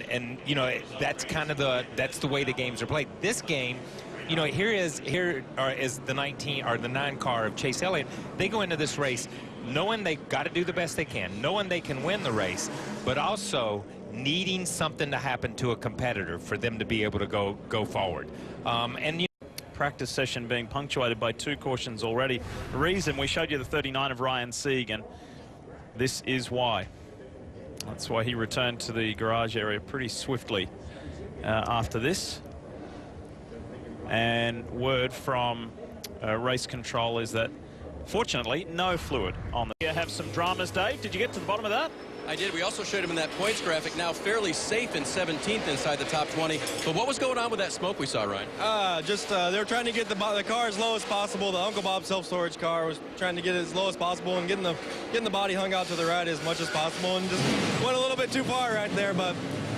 and you know, that's kind of the way the games are played. This game, you know, here is the 9 car of Chase Elliott. They go into this race knowing they've got to do the best they can, knowing they can win the race, but also needing something to happen to a competitor for them to be able to go forward. And you practice session being punctuated by 2 cautions already. The reason we showed you the 39 of Ryan Sieg, and this is why. That's why he returned to the garage area pretty swiftly after this. And word from race control is that, fortunately, no fluid on the... You have some dramas, Dave. Did you get to the bottom of that? I did. We also showed him in that points graphic, now fairly safe in 17th inside the top 20. But what was going on with that smoke we saw, Ryan? They were trying to get the car as low as possible. The Uncle Bob self-storage car was trying to get it as low as possible and getting the body hung out to the right as much as possible, and just went a little bit too far right there. But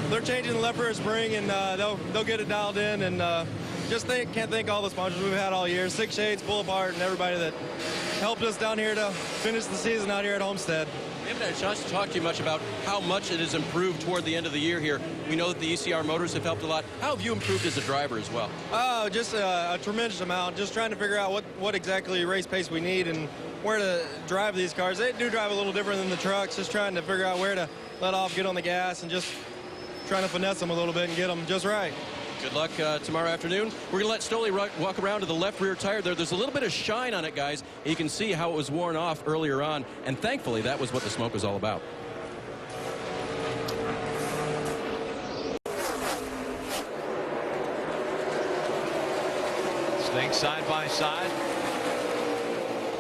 they're changing the left rear spring, and they'll get it dialed in. And can't thank all the sponsors we've had all year, Six Shades, Pull Apart, and everybody that helped us down here to finish the season out here at Homestead. We haven't had a chance to talk to you much about how much it has improved toward the end of the year here. We know that the ECR motors have helped a lot. How have you improved as a driver as well? Just a tremendous amount. Just trying to figure out what exactly race pace we need and where to drive these cars. They do drive a little different than the trucks. Just trying to figure out where to let off, get on the gas, and just trying to finesse them a little bit and get them just right. Good luck tomorrow afternoon. We're going to let Stoley walk around to the left rear tire there. There's a little bit of shine on it, guys. And you can see how it was worn off earlier on. And thankfully, that was what the smoke was all about. Staying side by side.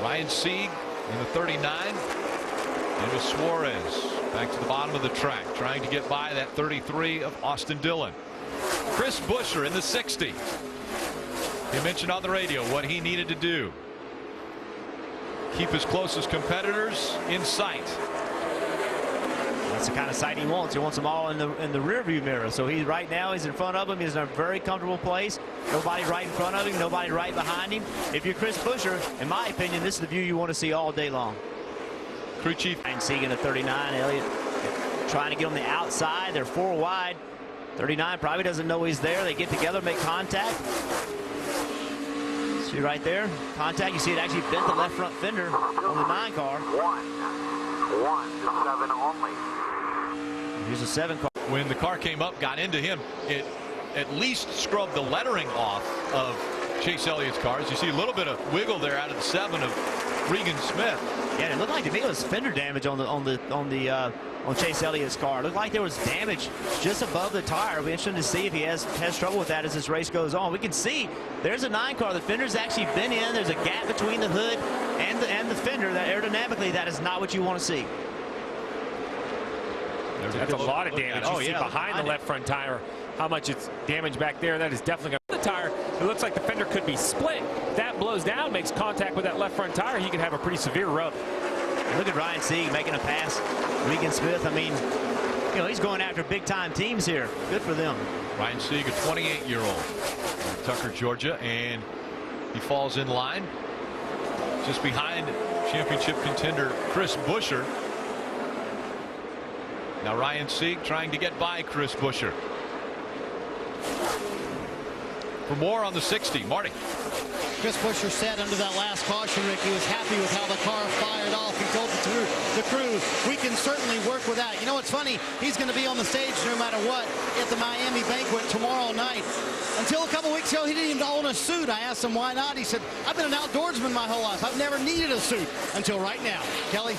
Ryan Sieg in the 39. And with Suarez back to the bottom of the track, trying to get by that 33 of Austin Dillon. Chris Buescher in the 60. He mentioned on the radio what he needed to do. Keep his closest competitors in sight. That's the kind of sight he wants. He wants them all in the rearview mirror. So right now he's in front of him. He's in a very comfortable place. Nobody right in front of him. Nobody right behind him. If you're Chris Buescher, in my opinion, this is the view you want to see all day long. Crew chief and Sieg in the 39. Elliott trying to get on the outside. They're 4 wide. 39 probably doesn't know he's there. They get together, make contact. See right there, contact. You see it actually bent the left front fender on the 9 car. 1 to 7 only. Here's a 7 car. When the car came up, got into him, it at least scrubbed the lettering off of Chase Elliott's cars. You see a little bit of wiggle there out of the 7 of Regan Smith. Yeah, it looked like to me it was fender damage on Chase Elliott's car. It looked like there was damage just above the tire. It'll be interesting to see if he has trouble with that as this race goes on. We can see there's a 9 car. The fender's actually been in. There's a gap between the hood and the fender. That aerodynamically, that is not what you want to see. That's a lot of damage. You see behind the left front tire how much it's damaged back there. That is definitely going to the tire. It looks like the fender could be split. If that blows down, makes contact with that left front tire, he could have a pretty severe rub. Look at Ryan Sieg making a pass. Regan Smith, I mean, you know, he's going after big-time teams here. Good for them. Ryan Sieg, a 28-year-old, Tucker, Georgia, and he falls in line just behind championship contender Chris Buescher. Now Ryan Sieg trying to get by Chris Buescher. For more on the 60, Marty. Chris Buescher said under that last caution, Rick, he was happy with how the car fired off. He told the crew, we can certainly work with that. You know what's funny? He's going to be on the stage no matter what at the Miami banquet tomorrow night. Until a couple weeks ago, he didn't even own a suit. I asked him why not. He said, I've been an outdoorsman my whole life. I've never needed a suit until right now. Kelly?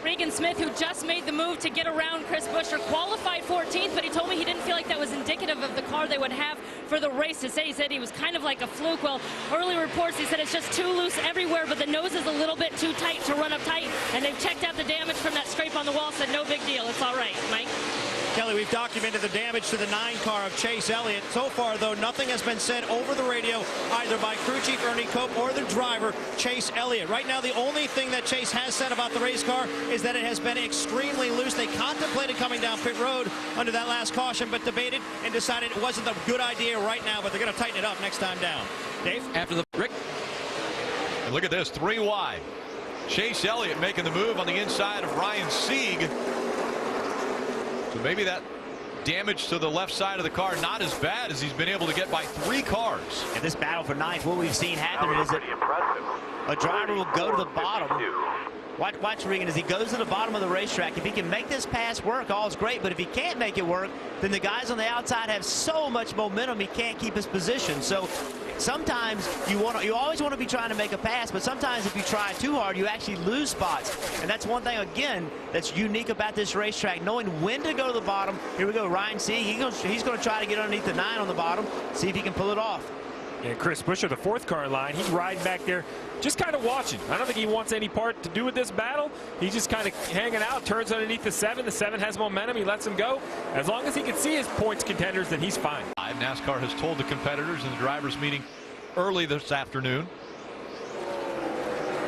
Regan Smith, who just made the move to get around Chris Buescher, qualified 14th, but he told me he didn't feel like that was indicative of the car they would have for the race. He said he was kind of like a fluke. Well, early reports, he said it's just too loose everywhere, but the nose is a little bit too tight to run up tight, and they've checked out the damage from that scrape on the wall, said no big deal. It's all right. Mike? Kelly, we've documented the damage to the 9 car of Chase Elliott. So far, though, nothing has been said over the radio either by crew chief Ernie Cope or the driver, Chase Elliott. Right now, the only thing that Chase has said about the race car is that it has been extremely loose. They contemplated coming down pit road under that last caution, but debated and decided it wasn't a good idea right now, but they're going to tighten it up next time down. Dave? After the Rick. And look at this, 3 wide. Chase Elliott making the move on the inside of Ryan Sieg. So maybe that damage to the left side of the car not as bad as he's been able to get by 3 cars. In this battle for ninth, what we've seen happen is that a driver will go to the bottom. Watch Regan as he goes to the bottom of the racetrack. If he can make this pass work, all's great. But if he can't make it work, then the guys on the outside have so much momentum he can't keep his position. So sometimes you always want to be trying to make a pass, but sometimes if you try too hard, you actually lose spots. And that's one thing, again, that's unique about this racetrack, knowing when to go to the bottom. Here we go, Ryan Sieg. He's going to try to get underneath the 9 on the bottom, see if he can pull it off. And Chris Buescher, the 4th car in line, he's riding back there, just kind of watching. I don't think he wants any part to do with this battle. He's just kind of hanging out, turns underneath the 7. The 7 has momentum. He lets him go. As long as he can see his points contenders, then he's fine. NASCAR has told the competitors in the drivers' meeting early this afternoon.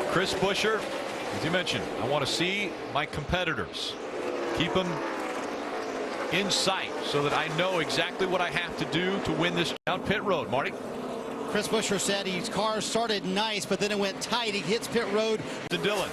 Chris Buescher, as you mentioned, I want to see my competitors. Keep them in sight so that I know exactly what I have to do to win this down pit road. Marty? Chris Buescher said his car started nice, but then it went tight. He hits pit road. To Dillon.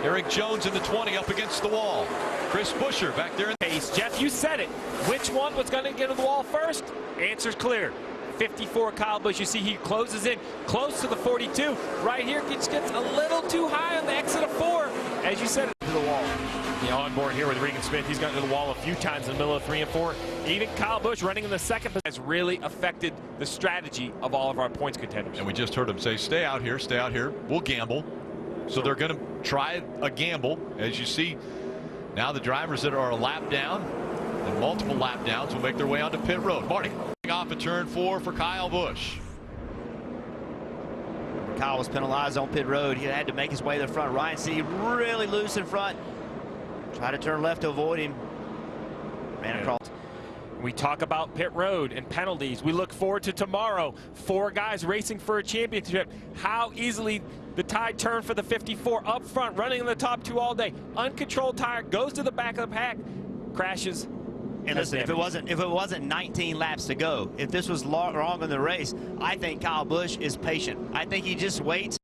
Eric Jones in the 20 up against the wall. Chris Buescher back there in the pace. Jeff, you said it. Which one was going to get to the wall first? Answer's clear. 54 Kyle Busch. You see he closes in close to the 42. Right here gets a little too high on the exit of 4. As you said, to the wall. The onboard here with Regan Smith, he's gotten to the wall a few times in the middle of 3 and 4. Even Kyle Busch running in the 2nd has really affected the strategy of all of our points contenders. And we just heard him say, stay out here, we'll gamble. So they're going to try a gamble. As you see, now the drivers that are a lap down and multiple lap downs will make their way onto pit road. Marty, off at turn 4 for Kyle Busch. Kyle was penalized on pit road. He had to make his way to the front. Ryan Sieg really loose in front. Try to turn left to avoid him. Ran across. We talk about pit road and penalties. We look forward to tomorrow. 4 guys racing for a championship. How easily the tide turned for the 54 up front, running in the top 2 all day. Uncontrolled tire, goes to the back of the pack, crashes. And listen, if it wasn't 19 laps to go, if this was wrong in the race, I think Kyle Busch is patient. I think he just waits.